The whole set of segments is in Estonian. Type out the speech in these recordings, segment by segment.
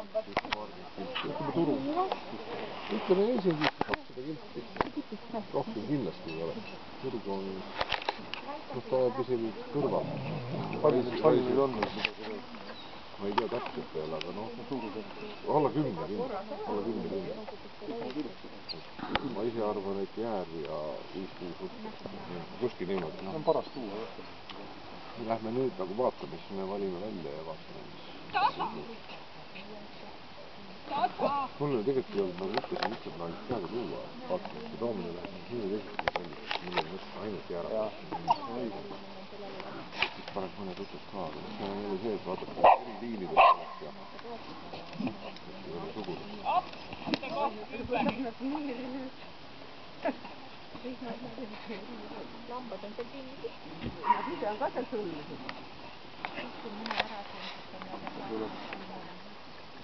ütleme turu. Ütleme isegi 200 kilti. Rohkem kindlasti ei ole. Muidugi on, ta jääb isegi kõrval. Palju neid on? Ma ei tea täpselt veel, aga alla 10 kindlasti. Alla 10 kindlasti. Ma ise arvan, et jäär ja 5-6 kuskil niimoodi. See on paras tuua. Lähme nüüd nagu vaatame, siis me valime välja ja vaatame, mis. Mulle tegelikult ei olnud, ma mõtlesin, ütleb ainult peaaegu tuua. Vaatame, et see toomine läheb nüüd esitama sellist, mul on mõttes ainult jäära. Siis paneks mõned jutud ka, aga mis meil on jälle sees, vaadake, eri liinidest oleks ja ei ole sugudest. Lambad on seal kinni. Ise on ka seal sõlmisid.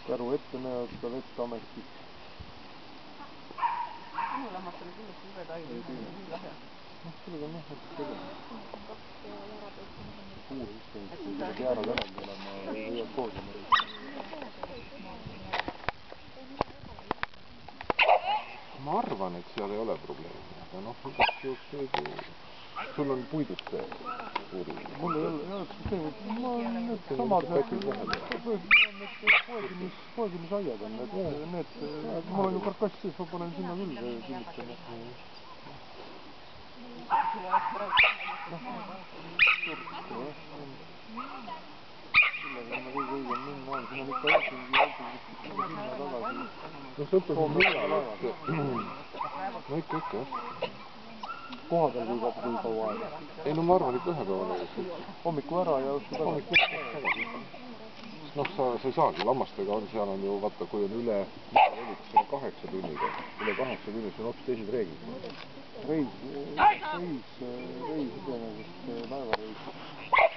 Käru ette näevad ka Veteametit. Minu lammat oli küll üle taimi. Nii lahe. Sellega on jah, et seda. Kuus isegi, kui tuleb jäärad eraldi olema, võivad koos olla. Ma arvan, et seal ei ole probleemi, aga igaks juhuks sul on puidust see suuri. Mul ei ole, jah, ma need samad poegimisaiad on need, mul on ju karkass sees, ma panen sinna küll kinnitan. Sellega ma kõige õigem minna on, siin on ikka õhtingi sinna tagasi. No sõltub millal, no ikka jah. Koha peal kui kaua aega? Ei no ma arvan ikka ühe päeva näiteks. Hommiku ära ja õhtu tagasi. Sa ei saagi, lammastega on, seal on ju, vaata, kui on üle 8 tunniga, üle 8 tunni, see on hoopis teised reeglid. Reis iseenesest, laevareis.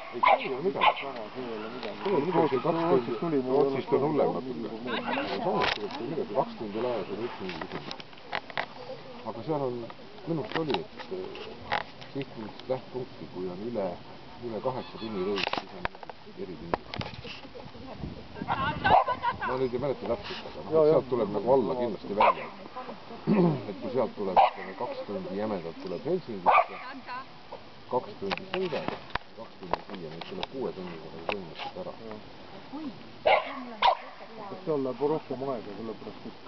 Ei, see ei ole midagi. See ei ole midagi. See ei ole midagi, see 2 tundi, Rootsist on hullemad. Aga samas tegelikult midagi, 2 tundi laev, see on üldse mingi küsimus. Aga seal on, minust oli, et sihtmist lähtpunkti, kui on üle 8 tunni reis, siis on eritingi. Ma nüüd ei mäleta täpselt, aga sealt tuleb nagu alla kindlasti välja. Et kui sealt tuleb 2 tundi jämedalt tuleb Helsingisse, 2 tundi sõidad, 2 tundi siia, nüüd tuleb 6 tunniga põhimõtteliselt ära. Kas seal läheb rohkem aega, sellepärast et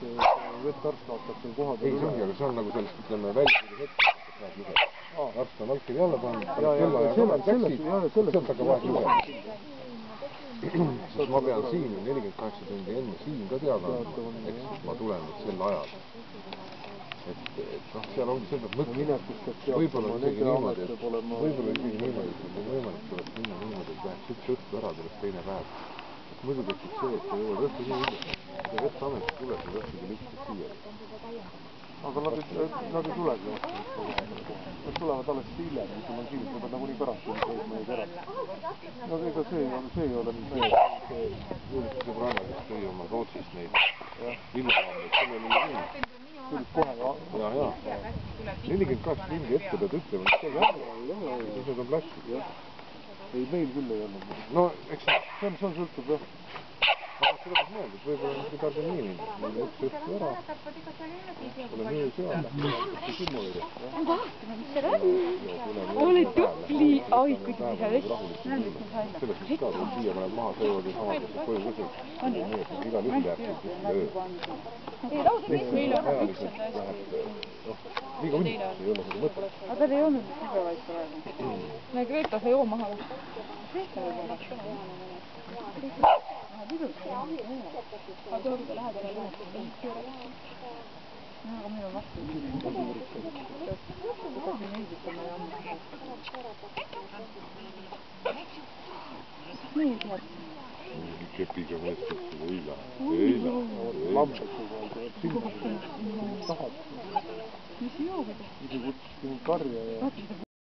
vetearst vaatab seal koha peal ei, see ongi, aga see on nagu sellest, ütleme, väljasõidu hetk, et läheb juhe. Arst on allkiri alla pannud, kella ja kamad läksid, sealt hakkab aeg juhe. Sest ma pean siin 48 tundi enne siin ka teada andma, eks ma tulen sel ajal. Et seal ongi selgelt mõtlema. Võib-olla isegi niimoodi, et on võimalik tuleks minna niimoodi, et läheks üks õhtu ära, tuleks teine päev. Sest muidu tekib see, et sa jõuad õhtu nii hiljem. Ja Veteamet tuleb nüüd õhtu küll 11 siia. Aga nad ei tulegi õhtu. Nad tulevad alles hiljem, kui sul on siin, sa pead nagunii karantiinis hoidma neid ära. No ega see ei ole nii see. Juulike sõbrana, kes tõi oma Rootsist neid villalambeid, selle oli küll. Tulid kohe, jaa. 48 tundi ette pead ütlema, mis see on. Siis need on plassid. Ei, meil küll ei olnud. No, eks see on sõltub jah. Aga seda peaks mõelda, et võib-olla on tarbija nii mingi. Meil üks õhtu ära. Olen nii seal, lähti külmavõidu. Oli tupli aikuid ise vest. Selles mõttes ka, kui siia paneb maha, söövad ju sama, kes koju kõsib. Nii, et igal juhul jääb siis kuskile öö. Meil on üks on tõesti. Liiga hunniks ei ole seda mõtet. Aga tal ei olnud tugevaid praegu. Me Greta sai joo maha. Greta võib olla. Aga juurde lähedale lõhutud. Aga meil on vastu. Kuidas me meelditame ja ammu. Nii head. Kepiga meestest eila. Lambad sinna tahad. Mis joogida? Ise kutsusin karja ja